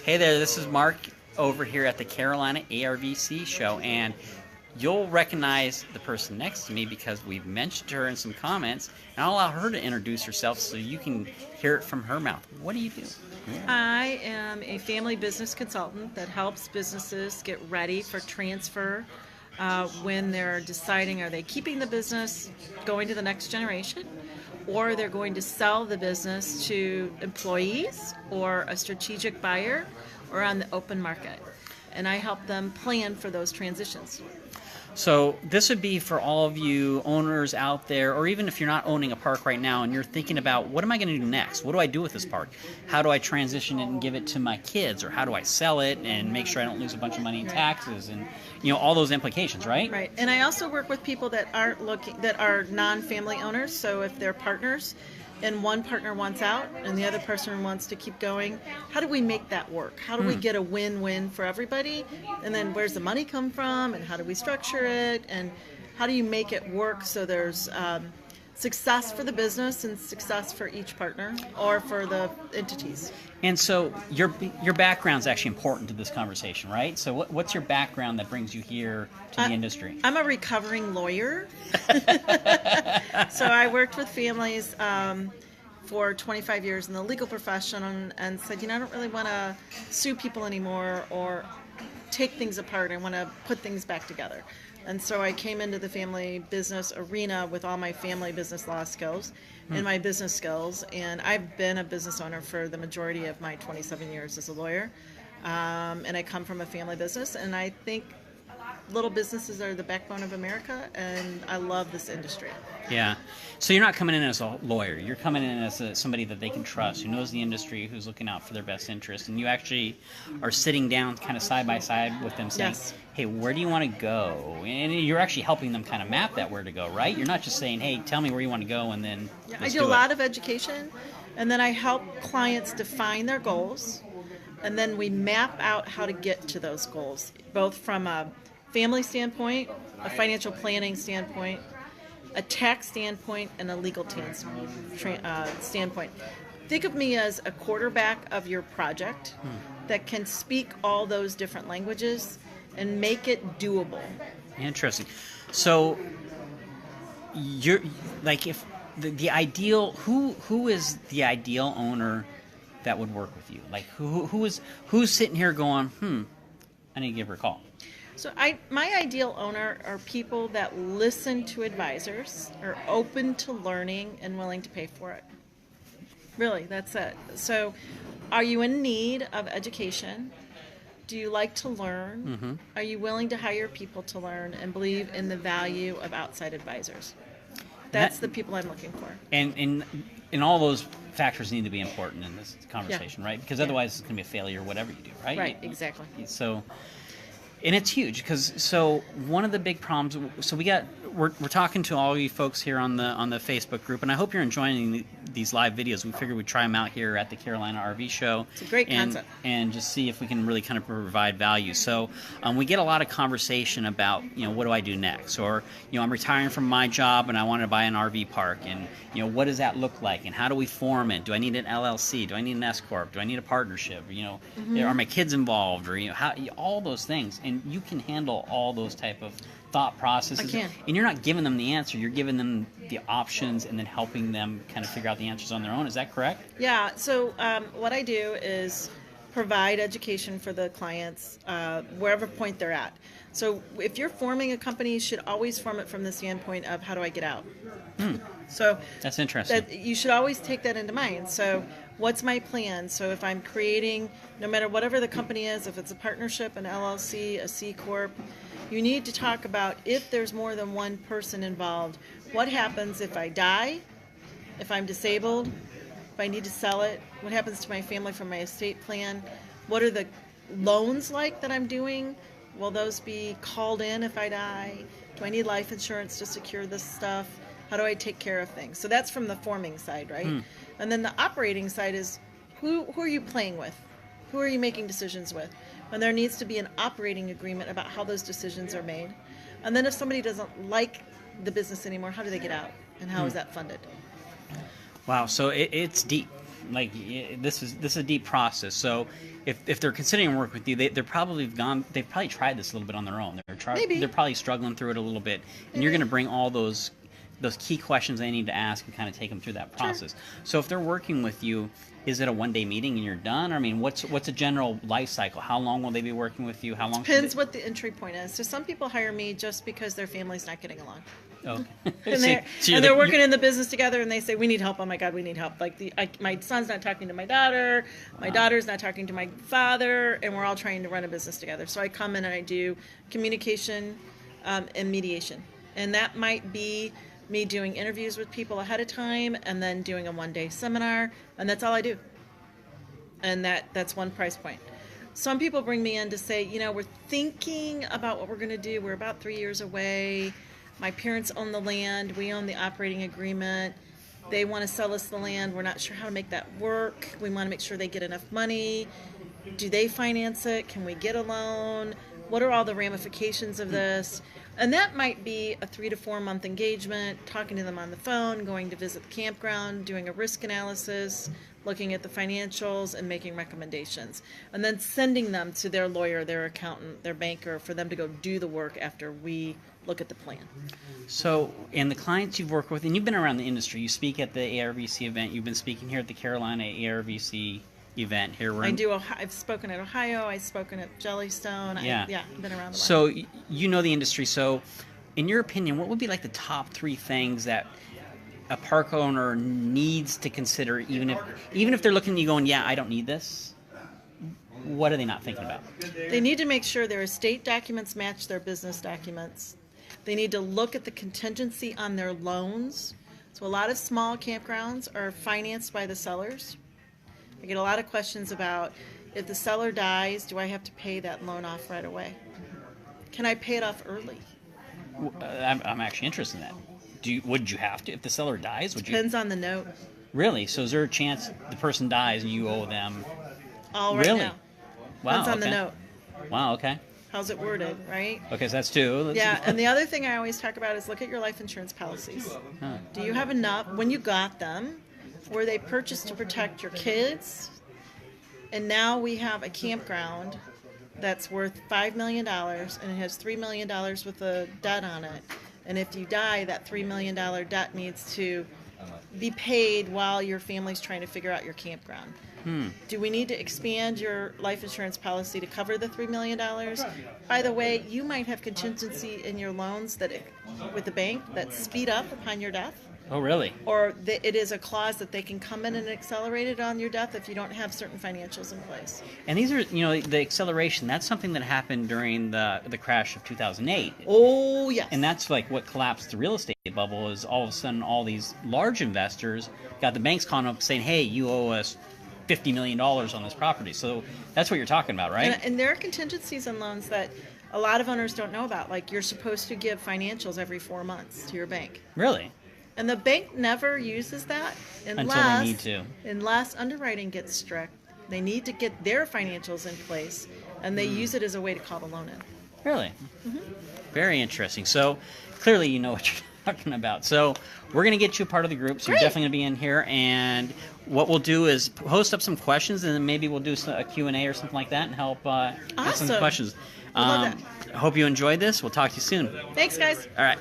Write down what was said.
Hey there, this is Mark over here at the Carolina ARVC show, and you'll recognize the person next to me because we've mentioned her in some comments, and I'll allow her to introduce herself so you can hear it from her mouth. What do you do? I am a family business consultant that helps businesses get ready for transfer when they're deciding, are they keeping the business, going to the next generation, or they're going to sell the business to employees or a strategic buyer or on the open market. And I help them plan for those transitions. So this would be for all of you owners out there, or even if you're not owning a park right now and you're thinking about, what am I going to do next? What do I do with this park? How do I transition it and give it to my kids? Or how do I sell it and make sure I don't lose a bunch of money in taxes and, you know, all those implications, right? Right. And I also work with people that are non-family owners. So if they're partners and one partner wants out and the other person wants to keep going, how do we make that work? How do we get a win-win for everybody? And then where's the money come from, and how do we structure it, and how do you make it work so there's success for the business and success for each partner or for the entities? And so your background's actually important to this conversation, right? So what's your background that brings you here to the industry? I'm a recovering lawyer. So I worked with families for 25 years in the legal profession and said, I don't really want to sue people anymore or take things apart. I want to put things back together. And so I came into the family business arena with all my family business law skills and my business skills. And I've been a business owner for the majority of my 27 years as a lawyer. And I come from a family business. And I think little businesses are the backbone of America. And I love this industry. Yeah. So you're not coming in as a lawyer. You're coming in as somebody that they can trust, who knows the industry, who's looking out for their best interest. And you actually are sitting down kind of side by side with them saying, yes, hey, where do you want to go? And you're actually helping them kind of map that where to go, right? You're not just saying, hey, tell me where you want to go and then I do a lot of education, and then I help clients define their goals, and then we map out how to get to those goals, both from a family standpoint, a financial planning standpoint, a tax standpoint, and a legal standpoint. Think of me as a quarterback of your project that can speak all those different languages and make it doable. Interesting. So you're like, if the ideal, who is the ideal owner that would work with you? Like who's sitting here going, I need to give her a call. So my ideal owner are people that listen to advisors, are open to learning, and willing to pay for it. Really, that's it. So are you in need of education? Do you like to learn? Are you willing to hire people to learn and believe in the value of outside advisors? That's the people I'm looking for. And all those factors need to be important in this conversation, right? Because otherwise it's going to be a failure whatever you do, right? Right, exactly. So... And it's huge because one of the big problems. So we're talking to all of you folks here on the Facebook group, and I hope you're enjoying these live videos. We figured we'd try them out here at the Carolina RV Show. It's a great concept, and just see if we can really kind of provide value. So we get a lot of conversation about what do I do next, or I'm retiring from my job and I want to buy an RV park, and what does that look like, and how do we form it? Do I need an LLC? Do I need an S corp? Do I need a partnership? Are my kids involved, or how all those things. And you can handle all those type of thought processes. I can. And you're not giving them the answer. You're giving them the options and then helping them kind of figure out the answers on their own. Is that correct? Yeah. So what I do is provide education for the clients wherever point they're at. So if you're forming a company, you should always form it from the standpoint of, how do I get out? So that's interesting. You should always take that into mind. So what's my plan? So if I'm creating, no matter whatever the company is, if it's a partnership, an LLC, a C Corp, you need to talk about, if there's more than one person involved, what happens if I die, if I'm disabled, if I need to sell it, what happens to my family from my estate plan, what are the loans like that I'm doing? Will those be called in if I die? Do I need life insurance to secure this stuff? How do I take care of things? So that's from the forming side, right? And then the operating side is, who are you playing with? Who are you making decisions with? And there needs to be an operating agreement about how those decisions are made. And then if somebody doesn't like the business anymore, how do they get out? And how is that funded? Wow, so it's deep. like this is a deep process. So if they're considering work with you, they've probably tried this a little bit on their own. They're probably struggling through it a little bit, and you're going to bring all those key questions they need to ask and kind of take them through that process. Sure. So if they're working with you, is it a one-day meeting and you're done? I mean, what's a general life cycle? How long will they be working with you? How long? Depends what the entry point is. So some people hire me just because their family's not getting along. Okay. and they're working in the business together, and they say, we need help. Oh my God, we need help. Like my son's not talking to my daughter, my daughter's not talking to my father, and we're all trying to run a business together. So I come in and I do communication and mediation. And that might be me doing interviews with people ahead of time and then doing a one-day seminar, and that's all I do. And that's one price point. Some people bring me in to say, we're thinking about what we're going to do. We're about 3 years away. My parents own the land. We own the operating agreement. They want to sell us the land. We're not sure how to make that work. We want to make sure they get enough money. Do they finance it? Can we get a loan? What are all the ramifications of this? And that might be a 3 to 4 month engagement, talking to them on the phone, going to visit the campground, doing a risk analysis, looking at the financials, and making recommendations. And then sending them to their lawyer, their accountant, their banker, for them to go do the work after we look at the plan. So, and the clients you've worked with, and you've been around the industry, you speak at the ARVC event, you've been speaking here at the Carolina ARVC event here. I've spoken at Ohio, I've spoken at Jellystone. I've been around the So you know the industry. So in your opinion, what would be like the top 3 things that a park owner needs to consider, even if they're looking at you going, yeah, I don't need this? What are they not thinking about? They need to make sure their estate documents match their business documents. They need to look at the contingency on their loans. So a lot of small campgrounds are financed by the sellers. I get a lot of questions about, if the seller dies, do I have to pay that loan off right away? Can I pay it off early? I'm actually interested in that. Would you have to? If the seller dies, would you? Depends on the note. Really? So is there a chance the person dies and you owe them? All right really? Now. Wow. Depends on the note. Wow, okay. How's it worded, right? Okay, so that's 2. And the other thing I always talk about is look at your life insurance policies. Huh. Do you have enough, when you got them, were they purchased to protect your kids? And now we have a campground that's worth $5 million, and it has $3 million with a debt on it. And if you die, that $3 million debt needs to be paid while your family's trying to figure out your campground. Do we need to expand your life insurance policy to cover the $3 million? By the way, you might have contingency in your loans with the bank that speed up upon your death. Oh, really? Or it is a clause that they can come in and accelerate it on your death if you don't have certain financials in place. And these are, the acceleration, that's something that happened during the crash of 2008. Oh, yes. And that's like what collapsed the real estate bubble, is all of a sudden all these large investors got the banks calling up saying, hey, you owe us $50 million on this property. So that's what you're talking about, right? And there are contingencies in loans that a lot of owners don't know about. Like, you're supposed to give financials every 4 months to your bank. Really? And the bank never uses that until they need to. Unless underwriting gets strict. They need to get their financials in place, and they use it as a way to call the loan in. Really? Mm-hmm. Very interesting. So clearly you know what you're talking about. So we're going to get you a part of the group, so you're definitely going to be in here. And what we'll do is post up some questions, and then maybe we'll do a Q&A or something like that and help answer some questions. I love that. I hope you enjoyed this. We'll talk to you soon. Thanks, guys. All right.